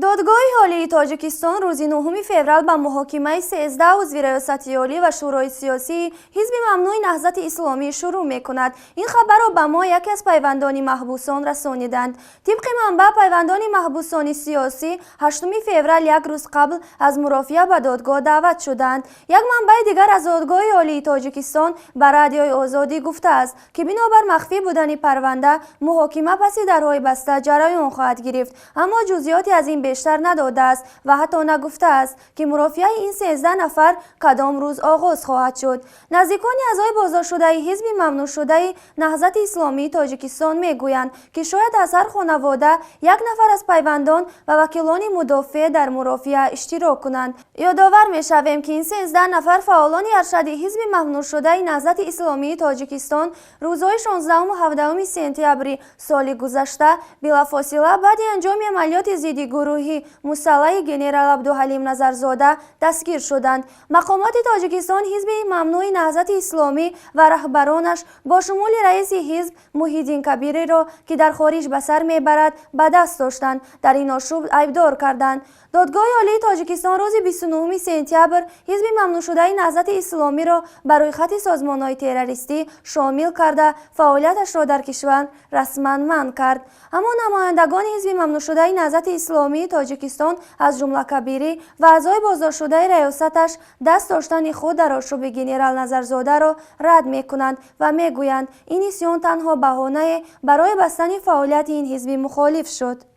دادگاه عالی تاجیکستان روز 9 فوریه به محاکمه 13 عضو ریاست عالی و شورای سیاسی حزب ممنوع نهضت اسلامی شروع می‌کند. این خبر را به ما یکی از پیوندان محبوسان رسانیدند. طبق منبع، پیوندان محبوسان سیاسی 8 فوریه یک روز قبل از مرافعه به دادگاه دعوت شدند. یک منبع دیگر از دادگاه عالی تاجیکستان به رادیوی آزادی گفته است که بنابر مخفی بودن پرونده محاکمه پس درهای بسته جریان خواهد گرفت، اما جزئیاتی از این بیشتر نداده است و حتی نگفته است که مرافعه این 13 نفر کدام روز آغاز خواهد شد. نزدیکان اعضای بازداشت شده حزب ممنوع شده نهضت اسلامی تاجیکستان میگویند که شاید از هر خانواده یک نفر از پیوندان و وکیلان مدافع در مرافعه اشتراک کنند. یادآور می‌شویم که این 13 نفر فعالان ارشد حزب ممنوع شده نهضت اسلامی تاجیکستان روزهای 16 و 17 سپتامبر سال گذشته بلافاصله بعد انجام عملیات ضد گروهی مسلح گنرال عبدالحلیم نظرزاده دستگیر شدند. مقامات تاجیکستان حزب ممنوع نهضت اسلامی و رهبرانش با شمول رئیس حزب محیدین کبیری را که در خارج به سر میبرد به دست داشتند در این آشوب عیبدار کردند. دادگاه عالی تاجیکستان روز 29 سپتامبر حزب ممنوع شده نهضت اسلامی را برای خط سازمان‌های تروریستی شامل کرده فعالیتش را در کشور رسما منع کرد. اما نمایندگان حزب ممنوع شده نهضت اسلامی تاجیکستان از جمله کبیری و اعضای بازداشت شده ریاستش دست داشتن خود در آشوب گنرال نظرزاده را رد می‌کنند و میگویند این اسیان تنها بهانه برای بستن فعالیت این حزب مخالف شد.